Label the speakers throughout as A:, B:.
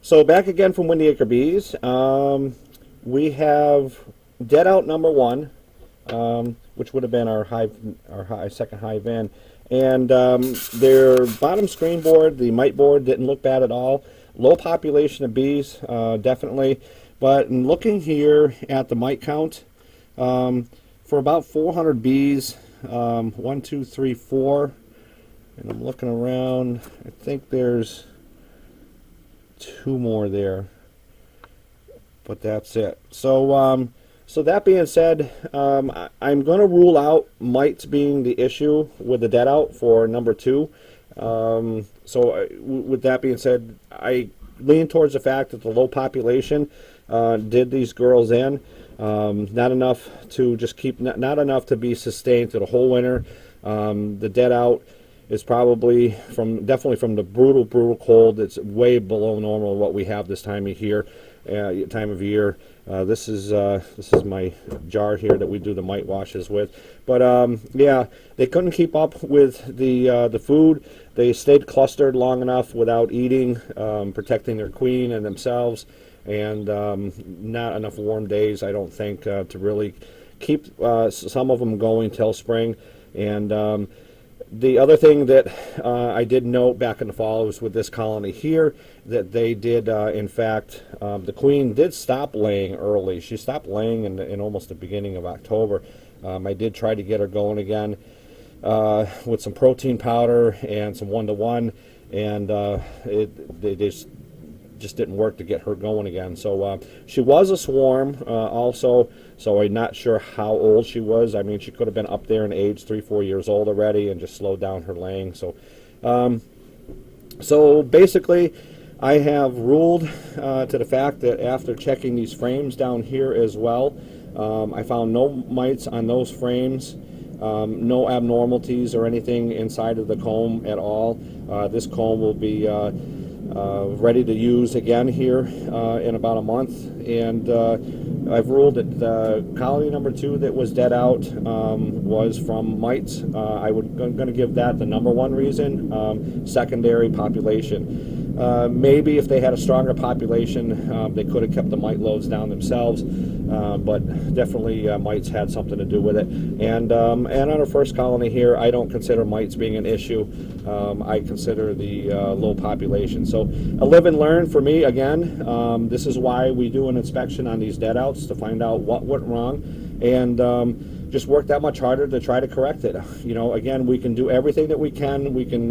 A: So back again from Windy Acre Bees. We have Deadout number one, which would have been our second hive in, and their bottom screen board, the mite board, didn't look bad at all. Low population of bees, definitely, but in looking here at the mite count, for about 400 bees, 1, 2, 3, 4, and I'm looking around. I think there's 2 more there, but that's it. So so that being said, I'm going to rule out mites being the issue with the Deadout for number 2. With that being said, I lean towards the fact that the low population did these girls in. Not enough to just keep, not enough to be sustained through the whole winter. The Deadout is probably definitely from the brutal cold. It's way below normal what we have this time of year. This is my jar here that we do the mite washes with. But yeah, they couldn't keep up with the food. They stayed clustered long enough without eating, protecting their queen and themselves, and not enough warm days, I don't think, to really keep some of them going till spring. And the other thing that I did note back in the fall was with this colony here that they did, in fact, the queen did stop laying early. She stopped laying in almost the beginning of October. I did try to get her going again with some protein powder and some 1-to-1, and they just didn't work to get her going again. So she was a swarm also, so I'm not sure how old she was. I mean, she could have been up there in age, 3-4 years old already, and just slowed down her laying. So so basically I have ruled to the fact that after checking these frames down here as well, I found no mites on those frames, no abnormalities or anything inside of the comb at all. This comb will be ready to use again here in about a month, and I've ruled that colony number 2 that was dead out was from mites. I'm going to give that the number 1 reason. Secondary population. Maybe if they had a stronger population, they could have kept the mite loads down themselves, but definitely mites had something to do with it. And on our first colony here, I don't consider mites being an issue. I consider the low population. So a live and learn for me again. This is why we do an inspection on these deadouts, to find out what went wrong, and just work that much harder to try to correct it. You know, again, we can do everything that we can. We can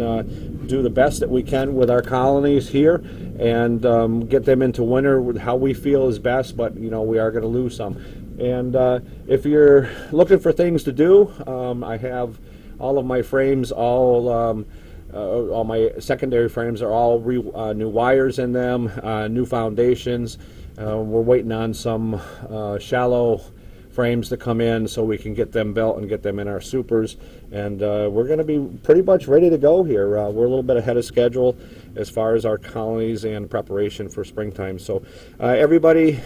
A: do the best that we can with our colonies here, and get them into winter with how we feel is best, but you know, we are going to lose some. And if you're looking for things to do, I have all of my frames, all my secondary frames are all new wires in them, new foundations. We're waiting on some shallow frames to come in so we can get them built and get them in our supers, and we're going to be pretty much ready to go here. We're a little bit ahead of schedule as far as our colonies and preparation for springtime. So everybody,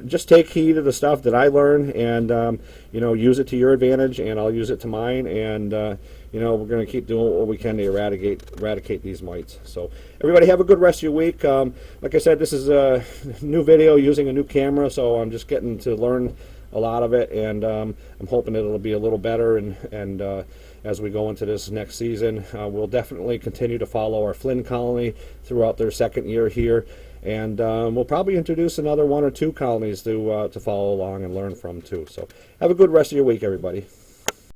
A: just take heed of the stuff that I learn, and you know, use it to your advantage, and I'll use it to mine, and you know, we're going to keep doing what we can to eradicate these mites. So everybody have a good rest of your week. Like I said, this is a new video using a new camera, so I'm just getting to learn a lot of it, and I'm hoping it'll be a little better, and as we go into this next season, we'll definitely continue to follow our Flynn colony throughout their second year here, and we'll probably introduce another 1 or 2 colonies to follow along and learn from too. So have a good rest of your week, everybody.